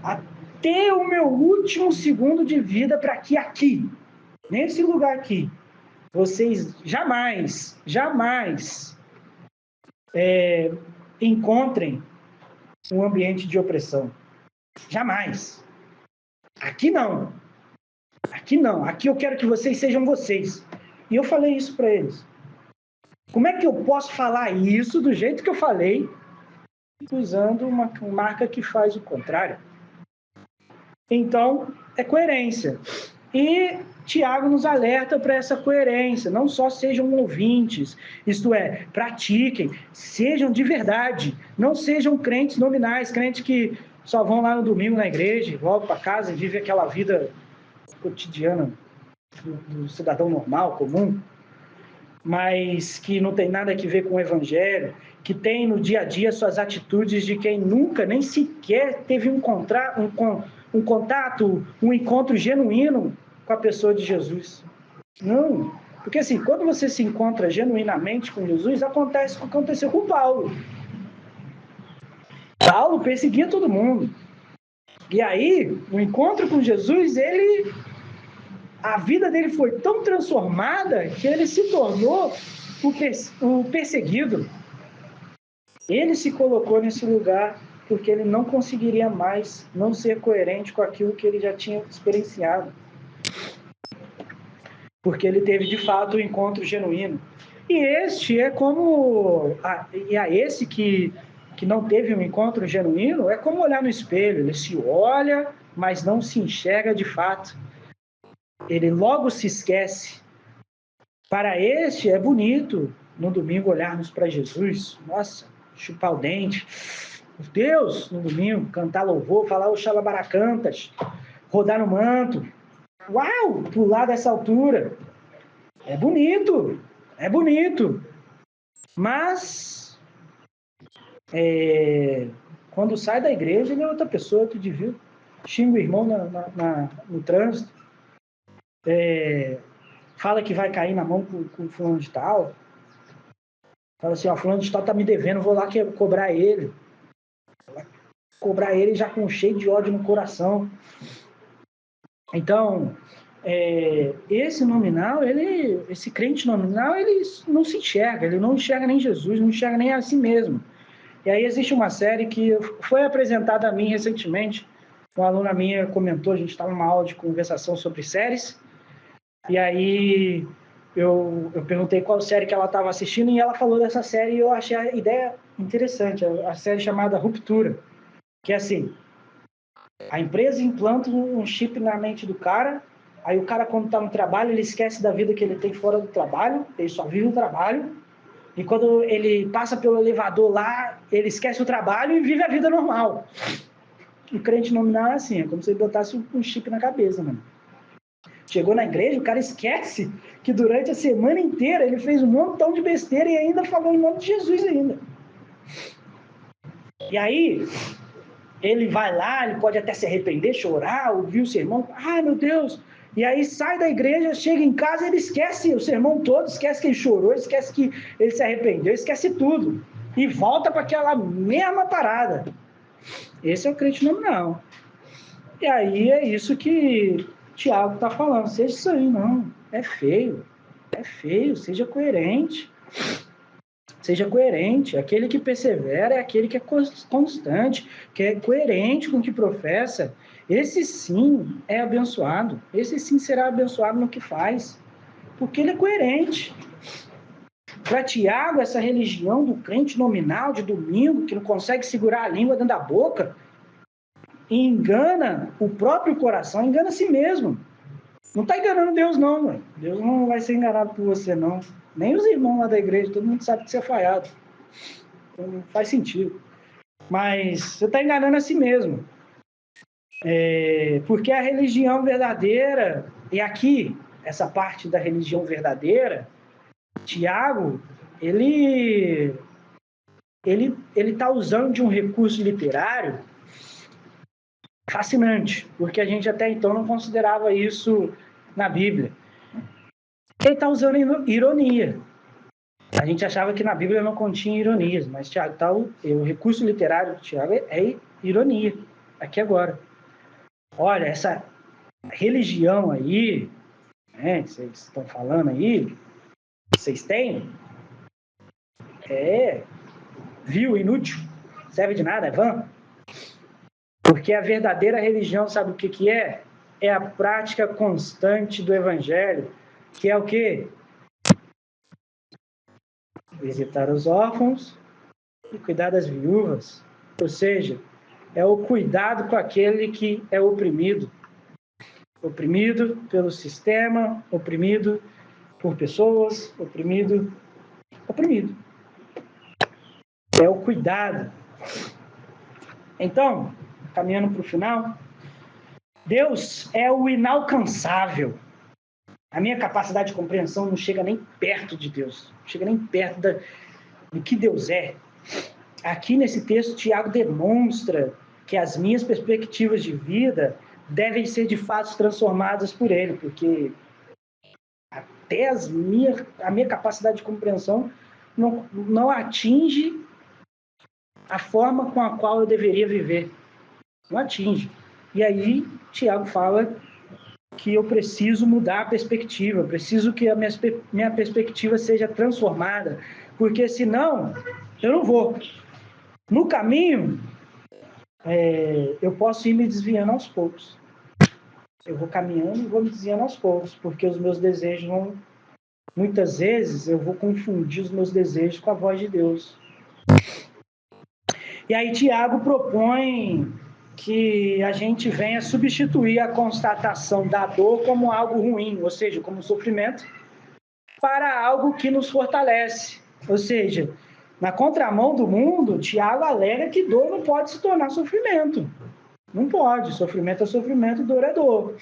Speaker 2: até o meu último segundo de vida para que aqui, nesse lugar aqui, vocês jamais encontrem um ambiente de opressão. Jamais. Aqui não. Aqui não. Aqui eu quero que vocês sejam vocês. E eu falei isso para eles. Como é que eu posso falar isso do jeito que eu falei, usando uma marca que faz o contrário? Então, é coerência. E Tiago nos alerta para essa coerência. Não só sejam ouvintes, isto é, pratiquem, sejam de verdade. Não sejam crentes nominais, crentes que só vão lá no domingo na igreja, voltam para casa e vivem aquela vida cotidiana do cidadão normal, comum, mas que não tem nada a ver com o evangelho, que tem no dia a dia suas atitudes de quem nunca, nem sequer teve um contato, um encontro genuíno com a pessoa de Jesus. Não, porque assim, quando você se encontra genuinamente com Jesus, acontece o que aconteceu com Paulo. Paulo perseguia todo mundo. E aí, o encontro com Jesus, a vida dele foi tão transformada que ele se tornou o perseguido. Ele se colocou nesse lugar porque ele não conseguiria mais não ser coerente com aquilo que ele já tinha experienciado. Porque ele teve, de fato, um encontro genuíno. E este é como... esse que não teve um encontro genuíno é como olhar no espelho. Ele se olha, mas não se enxerga de fato. Ele logo se esquece. Para este é bonito, no domingo, olharmos para Jesus. Nossa, chupar o dente. Deus, no domingo, cantar louvor, falar o xalabaracantas, rodar no manto. Uau, pular dessa altura. É bonito, é bonito. Mas, quando sai da igreja, ele é outra pessoa, tu devia. Xinga o irmão no trânsito. Fala que vai cair na mão com o fulano de tal. Fala assim, ó, fulano de tal tá me devendo, vou lá cobrar ele. Cobrar ele já com cheio de ódio no coração. Então, esse nominal, esse crente nominal, ele não se enxerga, ele não enxerga nem Jesus, não enxerga nem a si mesmo. E aí existe uma série que foi apresentada a mim recentemente, uma aluna minha comentou, a gente estava numa aula de conversação sobre séries, e aí eu perguntei qual série que ela estava assistindo, e ela falou dessa série, e eu achei a ideia interessante, a série chamada Ruptura, que é assim, a empresa implanta um chip na mente do cara, aí o cara, quando está no trabalho, ele esquece da vida que ele tem fora do trabalho, ele só vive o trabalho, e quando ele passa pelo elevador lá, ele esquece o trabalho e vive a vida normal. O crente nominal é assim, é como se ele botasse um chip na cabeça, mano. Chegou na igreja, o cara esquece que durante a semana inteira ele fez um montão de besteira e ainda falou em nome de Jesus ainda. E aí, ele vai lá, ele pode até se arrepender, chorar, ouvir o sermão, ai meu Deus, e aí sai da igreja, chega em casa, ele esquece o sermão todo, esquece que ele chorou, esquece que ele se arrependeu, esquece tudo, e volta para aquela mesma parada. Esse é o crente nominal. E aí é isso que Tiago está falando, seja isso aí, não, é feio, seja coerente. Seja coerente. Aquele que persevera é aquele que é constante, que é coerente com o que professa. Esse sim é abençoado. Esse sim será abençoado no que faz, porque ele é coerente. Para Tiago, essa religião do crente nominal de domingo, que não consegue segurar a língua dentro da boca, engana o próprio coração, engana a si mesmo. Não está enganando Deus, não, mano. Deus não vai ser enganado por você, não. Nem os irmãos lá da igreja, todo mundo sabe que você é falhado. Então, não faz sentido. Mas você está enganando a si mesmo. Porque a religião verdadeira, e aqui, essa parte da religião verdadeira, Tiago, ele está usando de um recurso literário fascinante, porque a gente até então não considerava isso na Bíblia. Ele está usando ironia. A gente achava que na Bíblia não continha ironias, mas Tiago, o recurso literário de Tiago é ironia, aqui agora. Olha, essa religião aí, né, que vocês estão falando aí, vocês têm, vil, inútil, serve de nada, é vã. Porque a verdadeira religião, sabe o que é? é a prática constante do Evangelho, que é o quê? Visitar os órfãos e cuidar das viúvas. Ou seja, é o cuidado com aquele que é oprimido. Oprimido pelo sistema, oprimido por pessoas, oprimido. É o cuidado. Então, caminhando para o final, Deus é o inalcançável. A minha capacidade de compreensão não chega nem perto de Deus, não chega nem perto do que Deus é. Aqui nesse texto, Tiago demonstra que as minhas perspectivas de vida devem ser de fato transformadas por ele, porque até a minha capacidade de compreensão não atinge a forma com a qual eu deveria viver. Não atinge. E aí, Tiago fala que eu preciso mudar a perspectiva, eu preciso que a minha perspectiva seja transformada, porque senão eu não vou. No caminho, eu posso ir me desviando aos poucos. Eu vou caminhando e vou me desviando aos poucos, porque os meus desejos vão... Muitas vezes eu vou confundir os meus desejos com a voz de Deus. E aí Tiago propõe que a gente venha substituir a constatação da dor como algo ruim, ou seja, como sofrimento, para algo que nos fortalece. Ou seja, na contramão do mundo, Tiago alega que dor não pode se tornar sofrimento. Não pode. Sofrimento é sofrimento, dor é dor.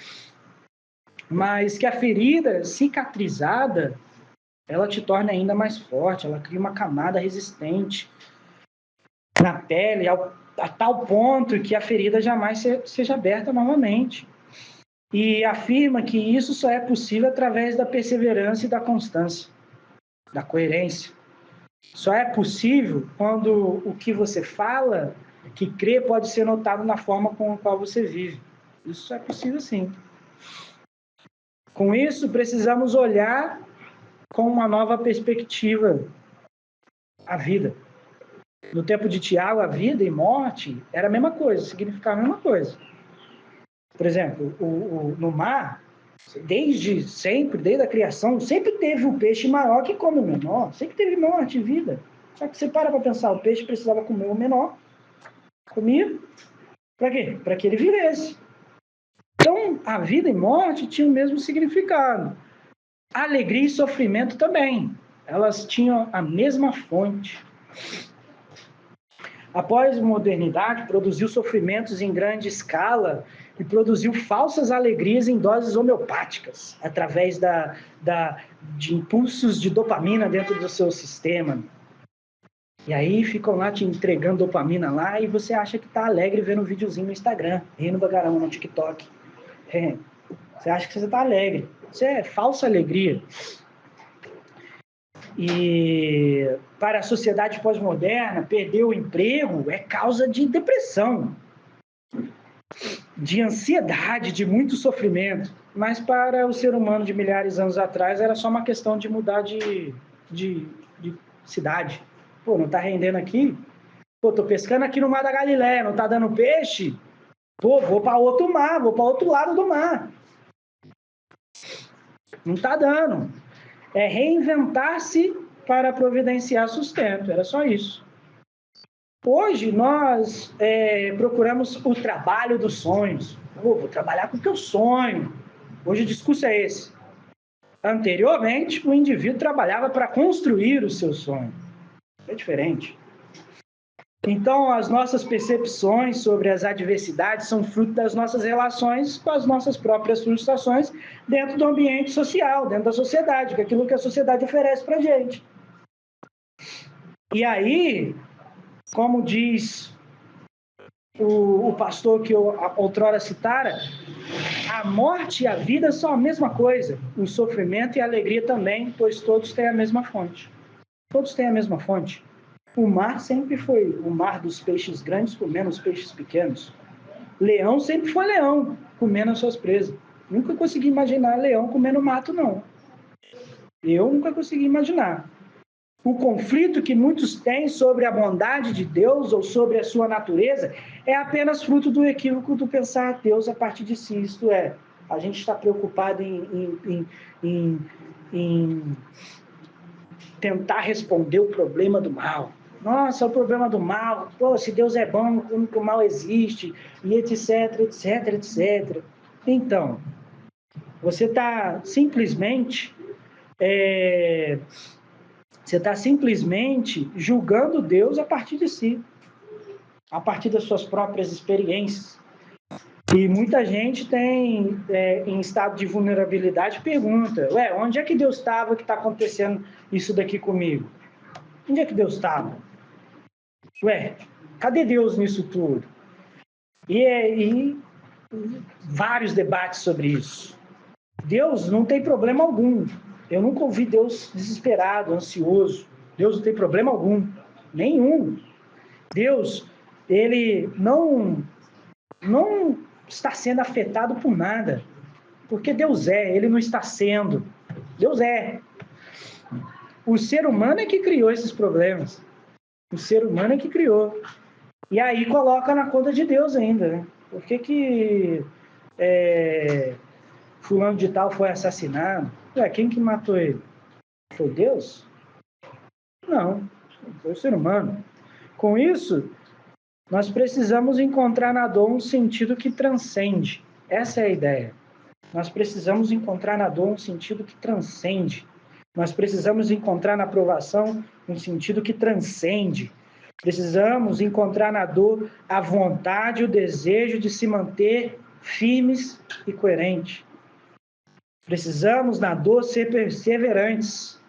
Speaker 2: Mas que a ferida cicatrizada, ela te torna ainda mais forte, ela cria uma camada resistente na pele, a tal ponto que a ferida jamais seja aberta novamente. E afirma que isso só é possível através da perseverança e da constância, da coerência. Só é possível quando o que você fala, que crê, pode ser notado na forma com a qual você vive. Isso só é possível sim. Com isso, precisamos olhar com uma nova perspectiva a vida. No tempo de Tiago, a vida e morte era a mesma coisa, significava a mesma coisa. Por exemplo, no mar, desde sempre, desde a criação, sempre teve o peixe maior que come o menor, sempre teve morte e vida. Só que você para pensar, o peixe precisava comer o menor, comia, para quê? Para que ele vivesse. Então, a vida e morte tinham o mesmo significado. Alegria e sofrimento também. Elas tinham a mesma fonte. Após a modernidade, produziu sofrimentos em grande escala e produziu falsas alegrias em doses homeopáticas, através de impulsos de dopamina dentro do seu sistema. E aí ficam lá te entregando dopamina lá e você acha que está alegre vendo um videozinho no Instagram, rindo pra caramba no TikTok. Você acha que você está alegre. Isso é falsa alegria. E para a sociedade pós-moderna, perder o emprego é causa de depressão, de ansiedade, de muito sofrimento. Mas para o ser humano de milhares de anos atrás era só uma questão de mudar de cidade. Pô, não está rendendo aqui? Pô, tô pescando aqui no Mar da Galileia, não está dando peixe? Pô, vou para outro mar, vou para outro lado do mar. Não está dando. É reinventar-se para providenciar sustento, era só isso. Hoje nós procuramos o trabalho dos sonhos. Vou trabalhar com o que eu sonho. Hoje o discurso é esse. Anteriormente, o indivíduo trabalhava para construir o seu sonho. É diferente. Então, as nossas percepções sobre as adversidades são fruto das nossas relações com as nossas próprias frustrações dentro do ambiente social, dentro da sociedade, com aquilo que a sociedade oferece para a gente. E aí, como diz o pastor que eu outrora citara, a morte e a vida são a mesma coisa, o sofrimento e a alegria também, pois todos têm a mesma fonte. Todos têm a mesma fonte. O mar sempre foi o mar dos peixes grandes comendo os peixes pequenos. Leão sempre foi leão, comendo as suas presas. Nunca consegui imaginar leão comendo mato, não. Eu nunca consegui imaginar. O conflito que muitos têm sobre a bondade de Deus ou sobre a sua natureza é apenas fruto do equívoco do pensar Deus a partir de si, isto é, a gente está preocupado em tentar responder o problema do mal. Nossa, o problema do mal, pô, se Deus é bom, como que o mal existe, e etc, etc, etc. Então, você está simplesmente julgando Deus a partir de si, a partir das suas próprias experiências. E muita gente tem, em estado de vulnerabilidade, pergunta, onde é que Deus estava que está acontecendo isso daqui comigo? Onde é que Deus estava? Cadê Deus nisso tudo? E vários debates sobre isso. Deus não tem problema algum. Eu nunca ouvi Deus desesperado, ansioso. Deus não tem problema algum. Nenhum. Deus, ele não está sendo afetado por nada. Porque Deus ele não está sendo. Deus é. O ser humano é que criou esses problemas. O ser humano é que criou. E aí coloca na conta de Deus ainda, né? Por que fulano de tal foi assassinado? Quem que matou ele? Foi Deus? Não, foi o ser humano. Com isso, nós precisamos encontrar na dor um sentido que transcende. Essa é a ideia. Nós precisamos encontrar na dor um sentido que transcende. Nós precisamos encontrar na provação um sentido que transcende. Precisamos encontrar na dor a vontade, o desejo de se manter firmes e coerentes. Precisamos na dor ser perseverantes.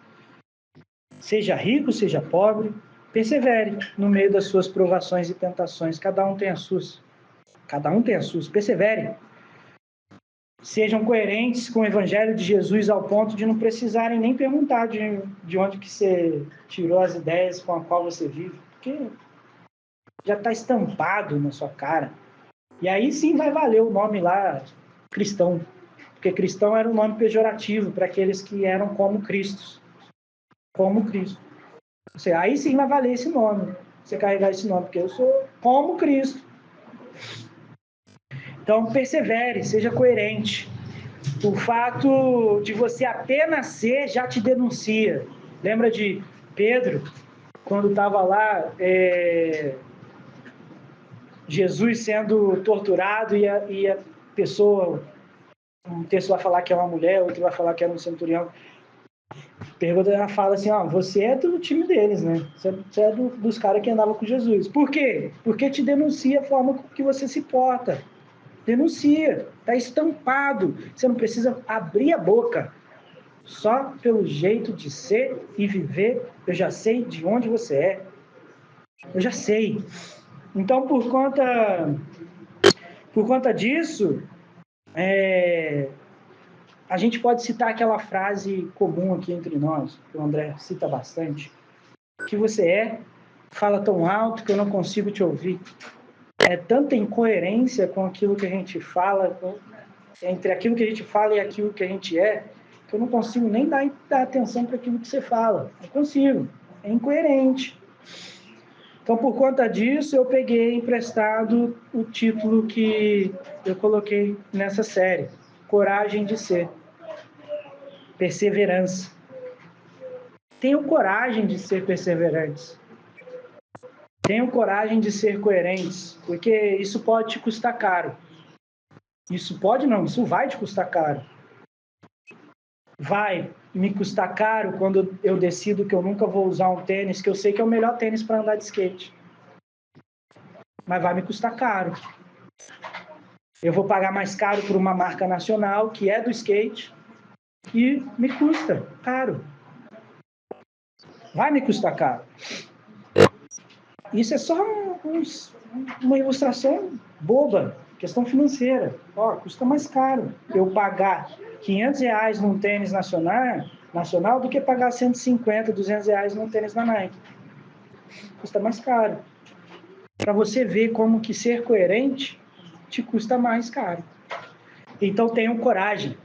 Speaker 2: Seja rico, seja pobre, persevere no meio das suas provações e tentações. Cada um tem as suas. Persevere. Sejam coerentes com o Evangelho de Jesus ao ponto de não precisarem nem perguntar de onde que você tirou as ideias com as quais você vive, porque já está estampado na sua cara. E aí sim vai valer o nome lá, cristão, porque cristão era um nome pejorativo para aqueles que eram como Cristo. Como Cristo. Aí sim vai valer esse nome, você carregar esse nome, porque eu sou como Cristo. Então persevere, seja coerente. O fato de você apenas ser já te denuncia. Lembra de Pedro, quando estava lá, Jesus sendo torturado e a pessoa, um texto vai falar que é uma mulher, outro vai falar que era um centurião. Pergunta, ela fala assim, você é do time deles, né? Você é dos caras que andavam com Jesus. Por quê? Porque te denuncia a forma que você se porta. Denuncia, está estampado. Você não precisa abrir a boca. Só pelo jeito de ser e viver, eu já sei de onde você é. Eu já sei. Então, por conta disso, a gente pode citar aquela frase comum aqui entre nós, que o André cita bastante. O que você fala tão alto que eu não consigo te ouvir. É tanta incoerência com aquilo que a gente fala, entre aquilo que a gente fala e aquilo que a gente que eu não consigo nem dar atenção para aquilo que você fala. Não consigo. É incoerente. Então, por conta disso, eu peguei emprestado o título que eu coloquei nessa série. Coragem de ser. Perseverança. Tenham coragem de ser perseverantes. Tenham coragem de ser coerentes, porque isso pode te custar caro. Isso vai te custar caro. Vai me custar caro quando eu decido que eu nunca vou usar um tênis, que eu sei que é o melhor tênis para andar de skate. Mas vai me custar caro. Eu vou pagar mais caro por uma marca nacional, que é do skate, e me custa caro. Vai me custar caro. Isso é só uma ilustração boba, questão financeira. Custa mais caro eu pagar R$500 num tênis nacional do que pagar 150, R$200 num tênis da Nike. Custa mais caro. Para você ver como que ser coerente te custa mais caro. Então tenham coragem.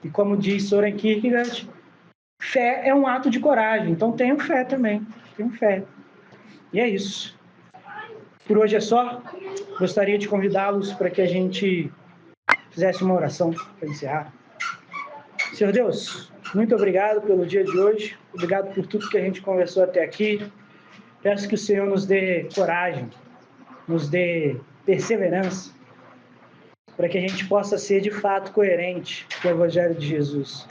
Speaker 2: E como diz Soren Kierkegaard, fé é um ato de coragem. Então tenham fé também. Tenham fé. E é isso. Por hoje é só. Gostaria de convidá-los para que a gente fizesse uma oração para encerrar. Senhor Deus, muito obrigado pelo dia de hoje, obrigado por tudo que a gente conversou até aqui. Peço que o Senhor nos dê coragem, nos dê perseverança, para que a gente possa ser de fato coerente com o Evangelho de Jesus.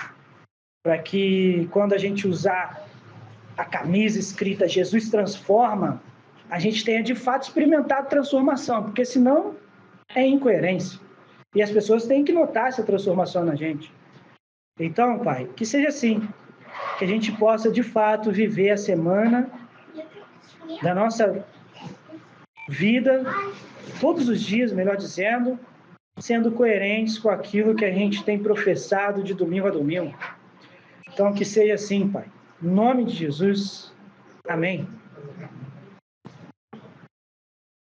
Speaker 2: Para que quando a gente usar a camisa escrita Jesus transforma, a gente tenha de fato experimentado transformação, porque senão é incoerência. E as pessoas têm que notar essa transformação na gente. Então, Pai, que seja assim, que a gente possa de fato viver a semana da nossa vida, todos os dias, melhor dizendo, sendo coerentes com aquilo que a gente tem professado de domingo a domingo. Então, que seja assim, Pai. Em nome de Jesus. Amém.